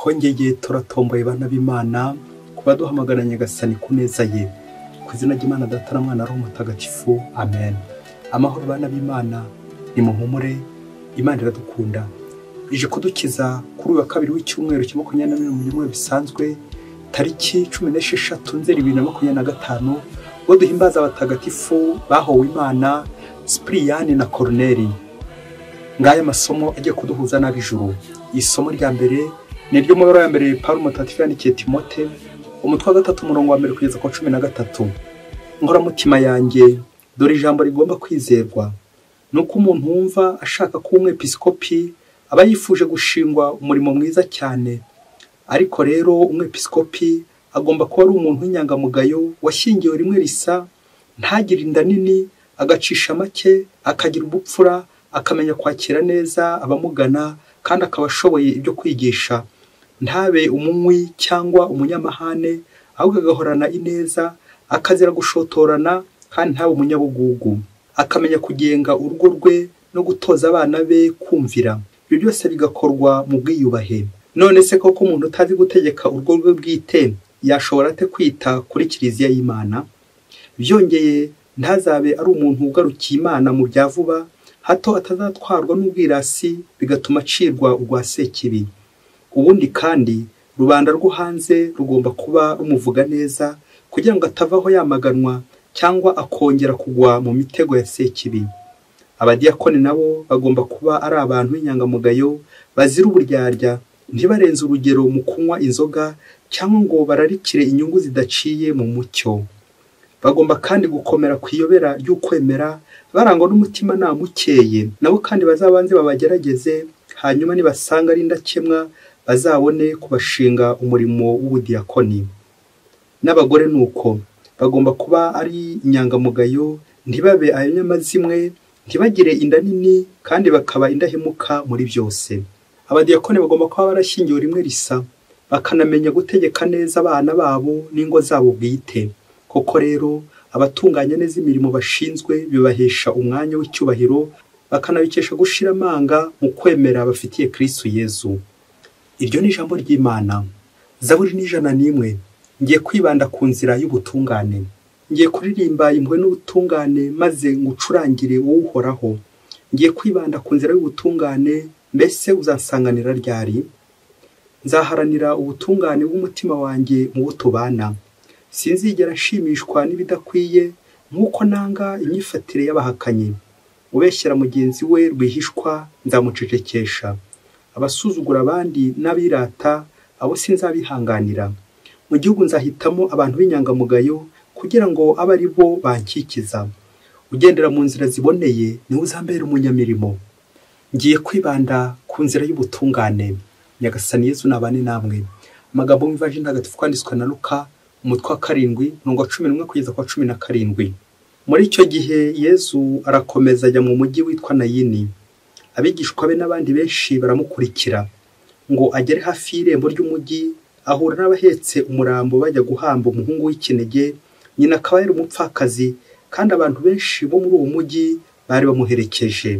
twongeye turatomboye bana b'Imana kuba duhamagara Nyagasani ku neza ye. Ku izina ry'Imana Data na Mwana Roho Mutagatifu, amen. Amahoro bana b'Imana, nimuhumure, Imana iradukunda. Ije kudukiza kuri uyu wa kabiri w'icyumweru cya 2021 bisanzwe, tariki 16 Nzeri 2025, ubwo duhimbaza abatagatifu bahowe Imana Cyprien na Corneli. Ngaya masomo agiye kuduhuza n'ab'ijuru. Isomo rya mbere ni ryo mu ya mbere Paulo Mutagatifu yandikiye Timote, umutwe wa 3 umurongo wa 1 kugeza ku 13. Nkora mutima yanjye, dore ijambo rigomba kwizerwa, nuko umuntu wumva ashaka kuba umwepiskopi aba yifuje gushingwa umurimo mwiza cyane. Ariko rero umwepiskopi agomba kuba ari umuntu w'inyangamugayo, washyingiwe rimwe risa, ntagire inda nini, agacisha make, akagira ubupfura, akamenya kwakira neza abamugana, kandi akaba ashoboye ibyo kwigisha. Ntabe umunywi cyangwa umunyamahane, ahubwo agahorana ineza, akazira gushotorana, kandi ntabe umunyabugugu. Akamenya kugenga urugo rwe no gutoza abana be kumvira. Ibyo byose bigakorwa mu bwiyubahe. None se koko umuntu utazi gutegeka urugo rwe bwite yashobora ate kwita kuri Kiliziya y'Imana? Byongeye ntazabe ari umuntu ugarukiye Imana mu bya vuba, hato atazatwarwa n'ubwirasi bigatuma acirwa urwa sekibi. Ubundi kandi rubanda rwo hanze rugomba kuba rumuvuga neza, kugira ngo atavaho yamaganwa cyangwa akongera kugwa mu mitego ya sekibi. Abadiyakoni nabo bagomba kuba ari abantu b'inyangamugayo, bazira uburyarya, ntibarenze urugero mu kunywa inzoga cyangwa ngo bararikire inyungu zidaciye mu mucyo. Bagomba kandi gukomera kwiyobera ry'ukwemera, barangwa n'umutima nta mukeye. Nabo kandi bazabanze babagerageze, hanyuma nibasanga ari ndakemwa bazabone kubashinga umurimo w'ubudiyakoni. N'abagore nuko bagomba kuba ari inyangamugayo, ntibabe ayanyamazimwe, ntibagire inda nini, kandi bakaba indahemuka muri byose. Abadiyakoni bagomba kuba barashyingiwe rimwe risa, bakanamenya gutegeka neza abana babo n'ingo zabo bwite. Koko rero abatunganya neza imirimo bashinzwe bibahesha umwanya w'icyubahiro, bakanabikesha gushira amanga mu kwemera bafitiye Kristo Yezu. Iryo ni ijambo ry'Imana. Zaburi ni 101. Ngiye kwibanda ku nzira y'ubutungane. Ngiye kuririmba impuhwe n'ubutungane, maze ngucurangire wowe Uhoraho. Ngiye kwibanda ku nzira y'ubutungane, mbese uzansanganira ryari? Nzaharanira ubutungane bw'umutima wanjye mu butubana. Sinzigera nshimishwa n'ibidakwiye, nk'uko nanga imyifatire y'abahakanyi. Ubeshyera mugenzi we rwihishwa nzamucecekesha. Abasuzugura abandi n'abirata, abo sinzabihanganira. Mu gihugu nzahitamo abantu b'inyangamugayo, kugira ngo abe ari bo bankikiza. Ugendera mu nzira ziboneye niwe uzambera umunyamirimo. Ngiye kwibanda ku nzira y'ubutungane. Nyagasani Yezu nabane namwe. Amagambo y'Ivanjili ntagatifu kwanditswe na Luka, umutwe wa 7 umurongo wa 11 kugeza ku 17. Muri icyo gihe Yezu arakomeza ajya mu mujyi witwa Nayini. Abigishwa be n'abandi benshi baramukurikira. Ngo agere hafi y'irembo ry'umujyi, ahura n'abahetse umurambo bajya guhamba umuhungu w'ikinege, nyina akaba yari umupfakazi, kandi abantu benshi bo muri uwo mujyi bari bamuherekeje.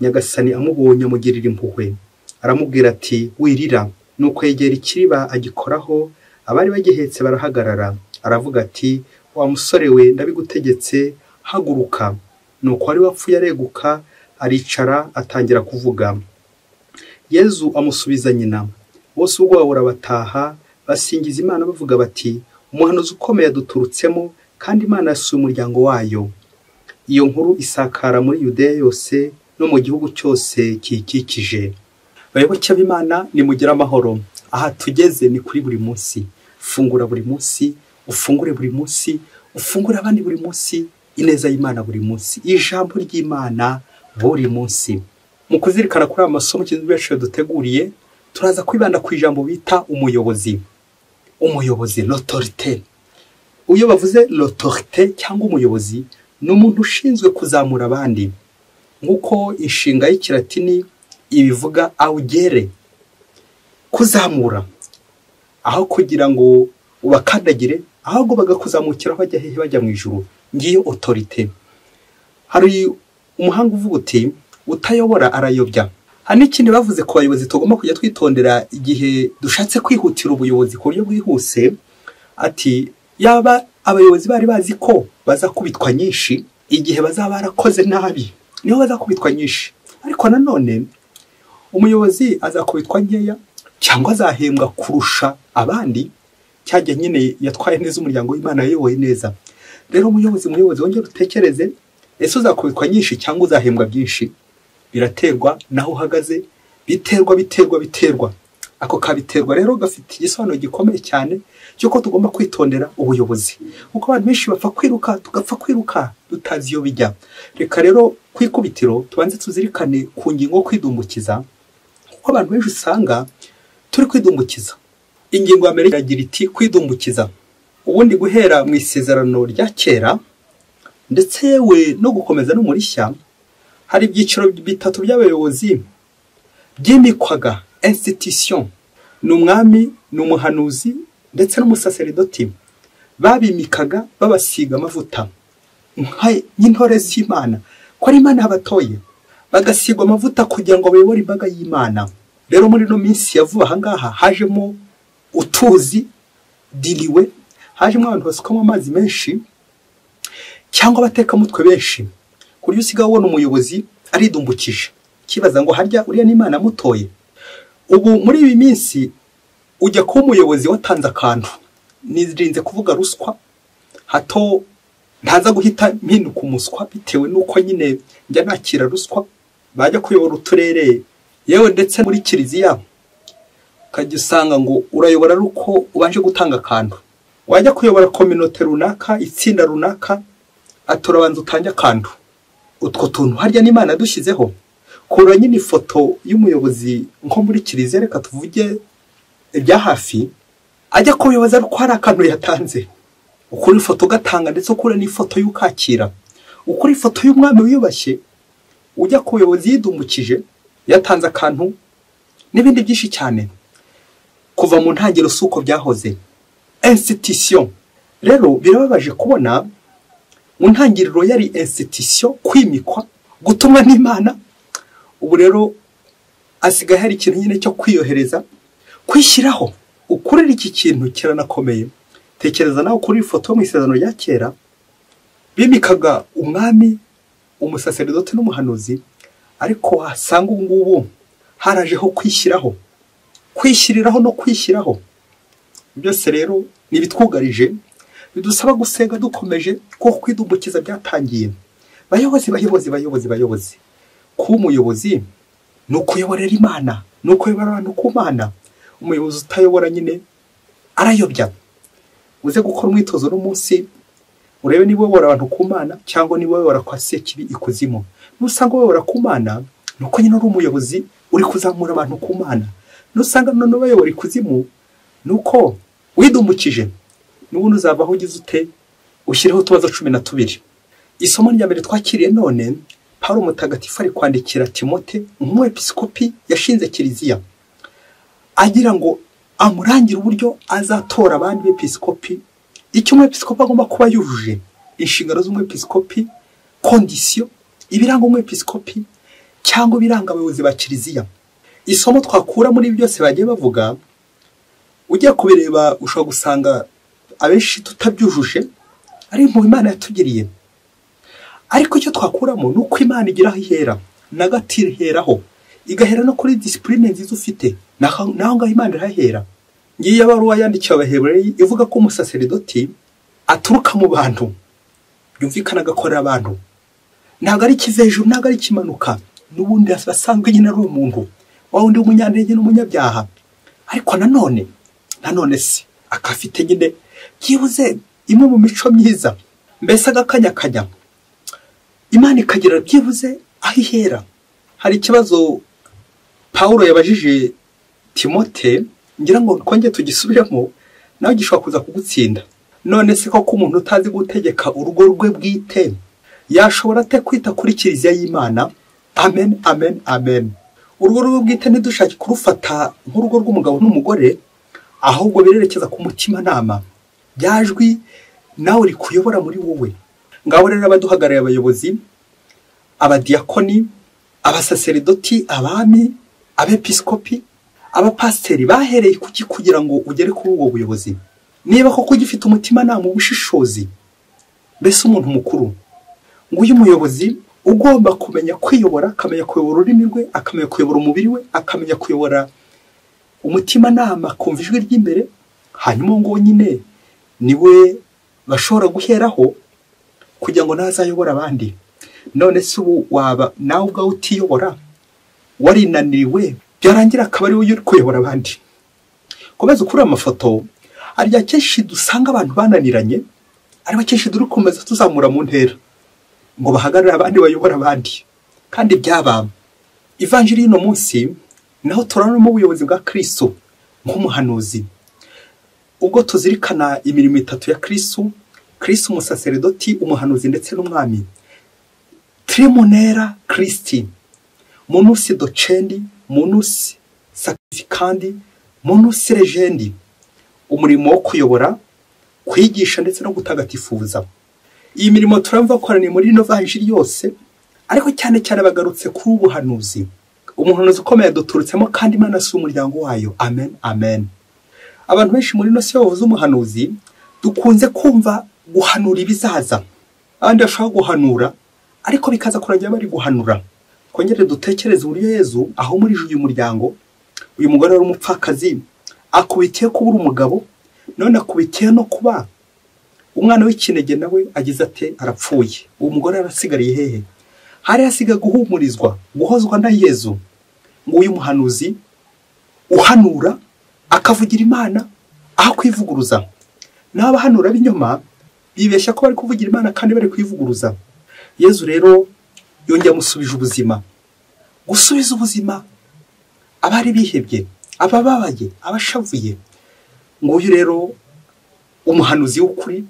Nyagasani amubonye amugirira impuhwe, aramubwira ati, wirira. Nuko yegera ikiriba agikoraho, abari bagihetse barahagarara. Aravuga ati, wa musore we, ndabigutegetse, haguruka. Nuko wari wapfuye areguka, aricara atangira kuvuga. Yezu amusubiza nyina. Bose ubwo barabataha, basingiza Imana bavuga bati, umuhanuzi ukomeye aduturutsemo, kandi Imana yasuye umuryango wayo. Iyo nkuru isakara muri Yudeya yose no mu gihugu cyose kikikije. Bayoboke b'Imana, nimugire amahoro. Aha tugeze ni kuri buri munsi. Fungura buri munsi, ufungure buri munsi, ufungure abandi buri munsi, ineza y'Imana buri munsi, ijambo ry'Imana buri munsi. Mu kuzirikana kuri amasomo cy'inzibesho duteguriye, turaza kwibanda ku ijambo bita umuyobozi. Umuyobozi, l'autorité. Uyo bavuze l'autorité cyangwa umuyobozi, ni umuntu ushinzwe kuzamura abandi. Nk'uko inshinga y'ikilatini ibivuga augere, kuzamura. Aho kugira ngo ubakandagire, ahubwo bagakuzamukira bajya hehe, bajya mu ijuru. Ngiyo autorité. Hari umuhanga uvuga uti, utayobora arayobya. hari n'ikindi bavuze ku bayobozi tugomba kujya twitondera igihe dushatse kwihutira ubuyobozi ku buryo bwihuse, ati yaba abayobozi bari bazi ko bazakubitwa nyinshi igihe bazaba barakoze nabi, niho bazakubitwa nyinshi. Ariko nanone umuyobozi azakubitwa nkeya cyangwa azahembwa kurusha abandi, cyajya nyine yatwaye neza umuryango w'Imana, yayoboye neza. Rero umuyobozi wongera utekereze, ese uzakubitwa nyinshi cyangwa uzahembwa byinshi? Biraterwa naho uhagaze, biterwa. Ako kabiterwa rero gafite igisobanuro gikomeye cyane cyuko tugomba kwitondera ubuyobozi, kuko abantu benshi tugapfa kwiruka tutazi iyo bijya. Reka rero kwikubitiro tubanze tuzirikane ku ngingo yo kwidumbukiza, kuko abantu benshi usanga turi kwidumbukiza. Ingingo ya mbere iragira iti kwidumbukiza. Ubundi guhera mu isezerano rya kera ndetse yewe no gukomeza no muri shya, hari ibyiciro bitatu by'abayobozi byimikwaga. Institution ni umwami, ni umuhanuzi ndetse n'umusaseridoti. Babimikaga babasiga amavuta nk'intore z'Imana, ko ari Imana yabatoye, bagasigwa amavuta kugira ngo bayobore imbaga y'Imana. Rero muri no minsi ya vuba ahangaha hajemo utuzi diliwe, hajemo abantu basukamo amazi menshi cyangwa abatekamutwe benshi, ku buryo usigaye ubona umuyobozi aridumbukije, kibaza ngo harya uriya ni Imana yamutoye. Ubu muri ibi minsi ujya kuba umuyobozi watanze akantu, nirinze kuvuga ruswa, hato ntaza guhita mpinduka umuswa bitewe n'uko nyine njya nakira ruswa. Bajya kuyobora uturere yewe ndetse muri kiliziya ukajya usanga ngo urayobora ari uko ubanje gutanga akantu. Wajya kuyobora kominote runaka, itsinda runaka, aturabanza utange akantu. Utwo tuntu harya n'Imana dushyizeho. Kura nyine ifoto y'umuyobozi nko muri kiliziya, reka tuvuge ibya hafi, ajya kuyoboza ari uko hari akantu yatanze. Ukuri ifoto gatanga ndetse ukura n'ifoto y'ukakira. Ukuri ifoto y'umwami wiyubashye, ujya ku buyobozi yidumbukije, yatanze akantu n'ibindi byinshi cyane. Kuva mu ntangiriro suko byahoze. Institution. Rero birababaje kubona mu ntangiriro yari institution, kwimikwa, gutumwa n'Imana. Ubu rero asigaye hari ikintu nyine cyo kwiyohereza, kwishyiraho. Ukurira iki kintu kiranakomeye. Tekereza nawe kuri ifoto mu isezerano rya kera, bimikaga umwami, umusaseridoti n'umuhanuzi, ariko wasanga ubu ngubu harajeho kwishyiraho, kwishyiriraho no kwishyiraho. Byose rero nibitwugarije, bidusaba gusenga dukomeje, kuko kwidumbukiza byatangiye. Bayobozi, kuba umuyobozi ni ukuyoborera Imana, ni ukuyobora abantu ku Mana. Umuyobozi utayobora nyine arayobya. Uze gukora umwitozo n'umunsi, urebe niba uyobora abantu ku Mana cyangwa niba uyobora kwa sekibi ikuzimu. Nusanga uyobora ku Mana, nuko nyine uri umuyobozi uri kuzamura abantu ku Mana. Nusanga none bayobora ikuzimu, nuko widumbukije. Nubundi uzava aho ugize ute, ushyireho utubazo 12. Isomo rya mbere twakiriye none, Paulo mutagatifu ari kwandikira Timote, umwepiskopi yashinze kiliziya, agira ngo amurangire uburyo azatora abandi bepiskopi. Icyo umwepiskopi agomba kuba yujuje, inshingano z'umwepiskopi, kondisiyo, ibiranga umwepiskopi cyangwa ibiranga abayobozi ba kiliziya. Isomo twakura muri byose bagiye bavuga, ugiye kubireba ushobora gusanga abenshi tutabyujuje, ari mu Imana yatugiriye. Ariko icyo twakuramo nuko Imana igira aho ihera, nagatira iheraho, igahera no kuri discipline nziza ufite, naho ngaho Imana irahera. Ngiye baruwa yandikiye Abahebureyi ivuga ko umusaseridoti aturuka mu bantu, yumvikana agakorera abantu, ntabwo ari kivejo, ntabwo ari kimanuka, n'ubundi asanzwe nyine ari umuntu, wa wundi w'umunyantege n'umunyabyaha. Ariko nanone se akafite nyine byibuze imwe mu mico myiza, mbese agakanyakanya, Imana ikagira byibuze aho ihera. Hari ikibazo Paulo yabajije Timote, ngira ngo konge tugisubiremo, nawe gishobora kuza kugutsinda. None se koko umuntu utazi gutegeka urugo rwe bwite yashobora ate kwita kuri kiliziya y'Imana? Amen. Urugo rwe bwite ntidushake kurufata nk'urugo rw'umugabo n'umugore, ahubwo birerekeza ku mutima nama. Byajwi nawe uri kuyobora muri wowe. Ngaho rero abaduhagarariye, abayobozi, abadiakoni, abasaseridoti, abami, abepiskopi, abapasiteri bahereye kuki kugira ngo ugere kuri ubwo buyobozi? Niba koko ugifite umutima nama ubushishozi, mbese umuntu mukuru ngo uyu muyobozi ugomba kumenya kwiyobora, akamenya kuyobora ururimi rwe, akamenya kuyobora umubiri we, akamenya kuyobora umutima nama, kumva ijwi ry'imbere, hanyuma ngo nyine niwe bashobora guheraho kugira ngo nazayobora abandi. None se ubu waba nawe ubwawe utiyobora, warinaniriwe, byarangira akaba ari wowe uri kuyobora abandi? Komeza ukuri amafoto, arya kenshi dusanga abantu bananiranye, ari bakenshi duri komeza tuzamura mu ntera ngo bahagarare abandi bayobora abandi, kandi byabama. Ivanjiri y'ino munsi naho turabonamo ubuyobozi bwa Kristo nk'umuhanuzi. Ubwo tuzirikana imirimo itatu ya Kristo, Kristo umusaseredoti, umuhanuzi ndetse n'umwami. Trimunera Christi, munus docendi, munus sacrificandi, munus legendi. Umurimo wo kuyobora, kwigisha ndetse no gutagatifuza. Iyi mirimo turamva koraniye muri ino vanjiri yose, ariko cyane cyane bagarutse ku ubuhanuzi. Umuhanuzi ukomeye duturutsemo kandi Imana si umuryango wayo. Amen, amen. Abantu benshi muri ino si bavuze umuhanuzi, dukunze kumva guhanura ibizaza. Abandi bashaka guhanura, ariko bikaza kurangira bari guhanura. Kongere dutekereze uburyo Yezu aho muri uyu muryango, uyu mugore wari umupfakazi, akubitiye kubura umugabo, none akubitiye no kuba umwana w'ikinege nawe agize ate arapfuye. Uwo mugore arasigariye hehe? Hari hasiga guhumurizwa, guhozwa na Yezu. Ngo uyu muhanuzi uhanura akavugira Imana aho kwivuguruza. N'abahanura b'inyuma bibeshya ko bari kuvugira Imana kandi bari kwivuguruza. Yezu rero yongera musubije ubuzima. Gusubiza ubuzima abari bihebye, abababaye, abashavuye. Ngo uyu rero umuhanuzi w'ukuri,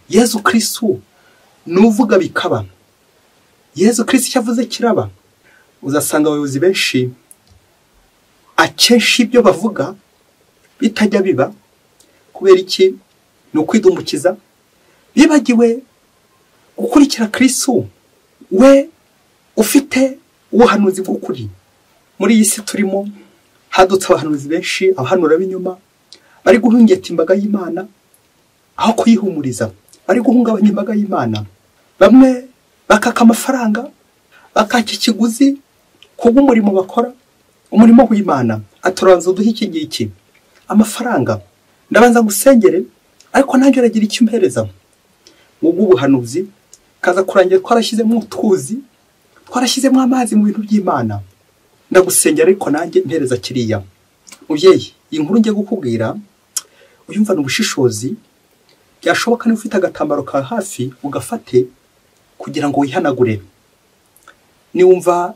Yezu Kristo nuvuga bikaba. Yezu Kristo cyavuze kiraba. Uzasanga abayobozi benshi akenshi ibyo bavuga bitajya biba. Kubera iki? Ni ukwidumukiza, bibagiwe gukurikira Kristo we ufite ubuhanuzi bw'ukuri. Muri iyi si turimo hadutse abahanuzi benshi, abahanura b'inyuma, bari guhungeta imbaga y'Imana aho kuyihumuriza, bari guhungabanya imbaga y'Imana. Bamwe bakaka amafaranga, bakaka ikiguzi kubw'umurimo bakora, umurimo w'Imana. Aturanza uduhe iki ngiki amafaranga, ndabanza gusengere, ariko nanjye uragira icyo umpereza. Ubwo ubuhanuzi kaza kurangira twarashyizemo utuzi, twarashyizemo amazi mu bintu by'Imana. Ndagusengera ariko nanjye mpereza kiriya. Mubyeyi, iyi nkuru ngiye gukubwira uyumva n'ubushishozi, byashoboka niba ufite agatambaro ka hafi ugafate kugira ngo wihanagure. Niwumva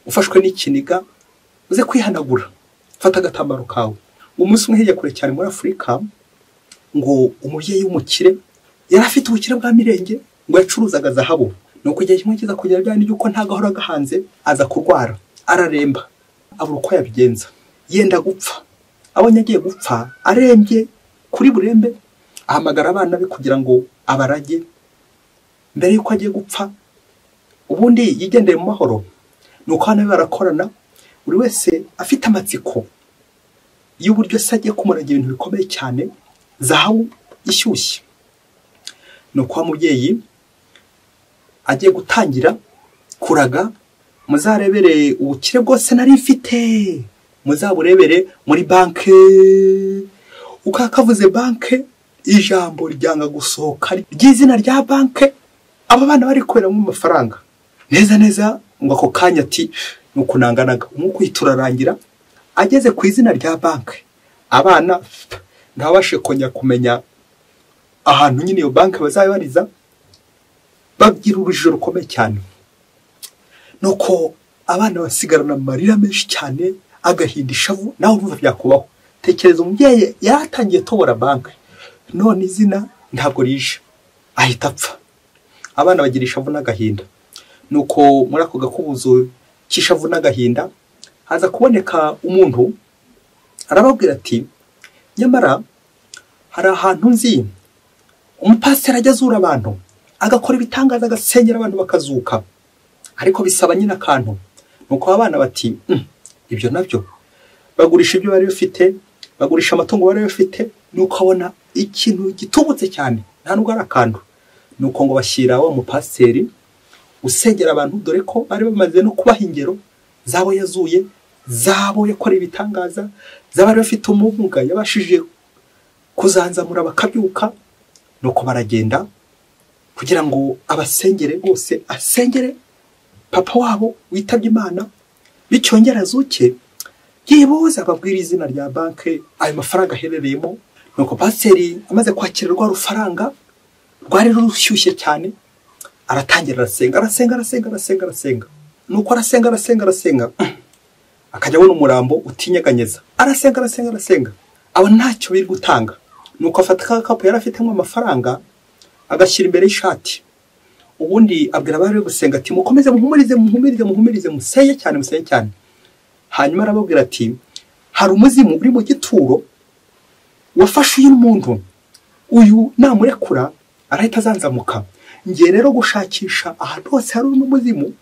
ufashwe n'ikiniga uze kwihanagura, fata agatambaro kawe. Umunsi umwe hirya kure cyane muri Afurika, ngo umubyeyi w'umukire yari afite ubukire bwa mirenge, ngo yacuruzaga zahabu. Nuko igihe kimwe kiza kugera byandi yuko nta gahora gahanze, aza kurwara, araremba, abura uko yabigenza, yenda gupfa. Abonye agiye gupfa, arembye kuri burembe, ahamagara abana be kugira ngo abarage. Mbere yuko agiye gupfa, ubundi yigendeye mu mahoro. Nuko hano barakorana, buri wese afite amatsiko y'uburyo se agiye kumuragira ibintu bikomeye cyane, zahabu ishyushye. Nuko wa mubyeyi agiye gutangira kuraga, muzarebere ubukire bwose nari mfite, muzaburebere muri banke. Ukakavuze banke, ijambo ryanga gusohoka ry'izina rya banke, aba bana bari kweramo amafaranga neza neza. Ngo ako kanya ati nukunanganaga, umwuka turarangira. Ageze ku izina rya banke, abana ntabashe kongera kumenya ahantu nyine iyo banke bazayibariza, bagira urujijo rukomeye cyane. Nuko abana basigarana amarira menshi cyane, agahinda, ishavu. Nawe urumva byakubaho. Tekereza umubyeyi yaratangiye tobora banke, none izina ntabwo rije, ahita apfa. Abana bagira ishavu n'agahinda. Nuko muri ako gakubuzo cy'ishavu n'agahinda haza kuboneka umuntu, arababwira ati nyamara hari ahantu nzi umupasiteri ajya azura abantu, agakora ibitangaza, agasengera abantu bakazuka, ariko bisaba nyine akantu. Nuko abana bati ibyo nabyo bagurisha ibyo bari bafite, bagurisha amatungo bari bafite, nuko abona ikintu gitubutse cyane nta nubwo ari akantu, nuko ngo bashyira wa mupasiteri usengera abantu, dore ko bari bamaze no kubaha ingero zabo yazuye, zabo yakoreye ibitangaza, zabari bafite umubumuga yabashije kuzanzamura bakabyuka. Nuko baragenda kugira ngo abasengere bose, asengere papa wabo witabye Imana, bicyongera azuke yibuze ababwira izina rya banke ayo mafaranga aherereyemo. Nuko pasiteri amaze kwakira rwa rufaranga rwari rushyushye cyane, aratangira arasenga. Nuko arasenga akajya abona umurambo utinyeganyeza, arasenga aba ntacyo biri gutanga. Nuko afata akakapu yari afitemo amafaranga agashyira imbere y'ishati, ubundi abwira abari gusenga ati mukomeze muhumirize museye cyane. Hanyuma arababwira ati hari umuzimu uri mu gituro wafashe uyu muntu, uyu namurekura arahita azanzamuka. Ngiye rero gushakisha ahantu hose hari umuzimu,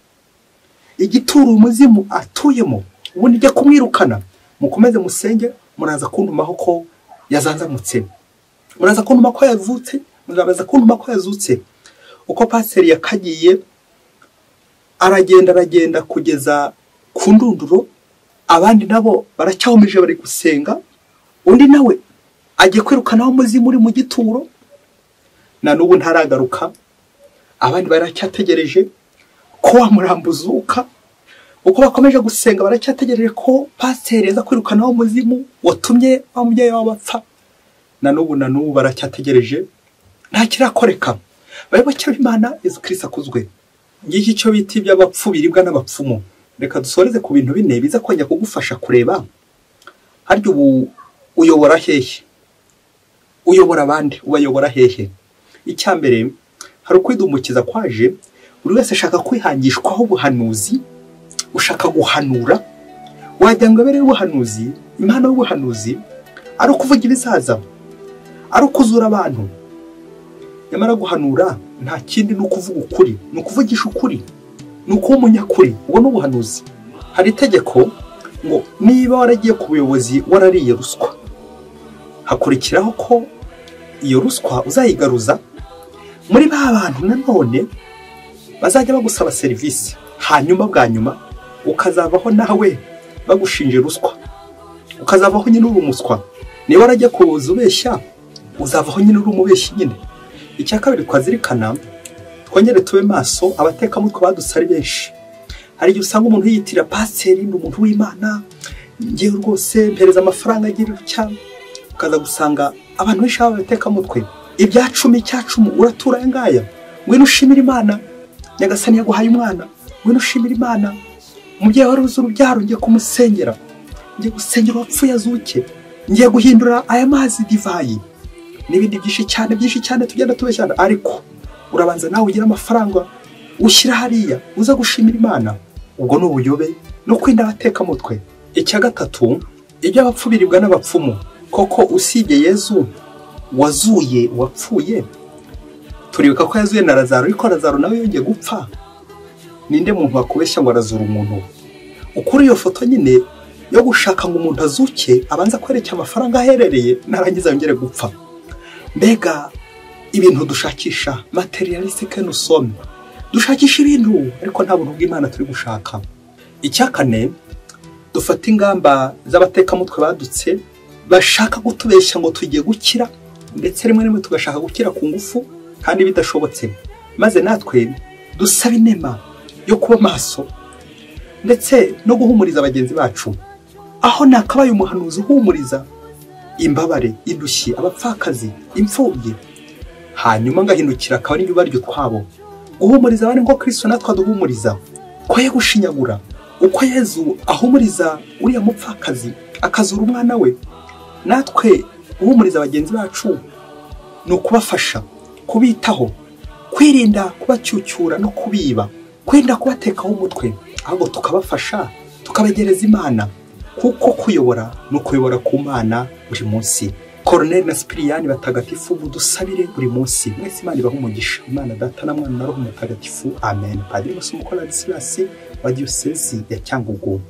igituro umuzimu atuyemo, ubundi njya kumwirukana. Mukomeze musenge, muraza kuntumaho ko yazanzamutse, muraza kuntuma ko yazutse, muzabaza kuntuma ko yazutse. Uko pasiteri yakagiye aragenda kugeza ku ndunduro, abandi nabo baracyahumije bari gusenga, undi nawe agiye kwirukana umuzimu uri mu gituro, na n'ubu ntaragaruka. Abandi baracyategereje ko wamurambuzuka. Uko bakomeje gusenga baracyategereje ko pasiteri aza kwirukana umuzimu watumye bamubyeyi wabapfa, na n'ubu baracyategereje, nta kirakoreka. Bayoboke b'Imana, Yesu Kristo akuzwe. Ngiki cyo biti by'abapfu biribwa n'abapfumu. Reka dusoreze ku bintu bine biza kongera kugufasha kureba harya ubu uyobora hehe, uyobora abandi, ubayobora hehe. Icyambere, hari ukwidumukiza kwaje, buri wese ashaka kwihangishwaho ubuhanuzi, ushaka guhanura, wagira ngo abere ubuhanuzi, impano y'ubuhanuzi ari ukuvuga ibizaza, ari ukuzura abantu. Nyamara guhanura nta kindi ni ukuvuga ukuri, ni ukuvugisha ukuri, ni ukuba umunyakuri. Ubwo ni ubuhanuzi. Hari itegeko ngo niba waragiye ku buyobozi warariye ruswa, hakurikiraho ko iyo ruswa uzayigaruza muri ba bantu nanone bazajya bagusaba serivisi, hanyuma bwa nyuma ukazavaho nawe bagushinje ruswa, ukazavaho nyine uri umuswa. Niba waragiye ku buyobozi ubeshya, uzavaho nyine uri umubeshyi nyine. Icya kabiri twazirikana, twongere tube maso, abatekamutwe badusari benshi. Hari igihe usanga umuntu yitira pasiteri, ni umuntu w'Imana, ngewe rwose mpereza amafaranga agira cyane, ukaza gusanga abantu benshi b'abatekamutwe ibya 10 uratura ngaya, ngwino ushimira Imana, Nyagasani yaguhaye umwana, ngwino ushimira Imana, umubyeyi wari uzi urubyaro ngiye kumusengera, ngiye gusengera wapfuye azuke, ngiye guhindura aya mazi divayi, n'ibindi byinshi cyane tugenda tubeshyana. Ariko urabanza nawe ugira amafaranga ushyira hariya uza gushimira Imana. Ubwo ni ubuyobe no kwinda abatekamutwe. Icya gatatu, ibyo abapfu biribwa n'abapfumu. Koko usibye Yesu wazuye wapfuye, turibuka ko yazuye na Lazaro, ariko Lazaro nawe yongeye gupfa. Ninde muntu wakubeshya ngo arazura umuntu? Ukuri iyo foto nyine yo gushaka ngo umuntu azuke abanza kwerekeza amafaranga aherereye, narangiza yongere gupfa. Mbega ibintu dushakisha, materialistique nous sommes, dushakisha ibintu ariko nta buntu bw'Imana turi gushaka. Icyakane, dufata ingamba z'abatekamutwe badutse bashaka gutubeshya ngo tugiye gukira, ndetse rimwe tugashaka gukira ku ngufu kandi bidashobotse. Maze natwe dusaba inema yo kuba maso ndetse no guhumuriza abagenzi bacu, aho nakabaye umuhanuzi uhumuriza imbabare, indushyi, abapfakazi, imfubyi, hanyuma ngahindukira akaba ari baryo twabo guhumuriza abandi ngo Kristo natwe aduhumuriza, ko yegushinyagura uko Yezu ahumuriza uriya mupfakazi akazura umwana we. Natwe guhumuriza abagenzi bacu no kubafasha, kubitaho, kwirinda kubacyucyura no kubiba, kwenda kubatekaho umutwe, ahubwo tukabafasha, tukabegereza Imana, kuko kuyobora no kuyobora ku Mana buri munsi. Cornel na Cyprien batagatifu budusabire buri munsi. Mwese Imana ibahe umugisha. Imana Data na Mwana na Roho Mutagatifu. Amen. Padiri Masumuko Ladislas wa Diocese ya Cyangugu.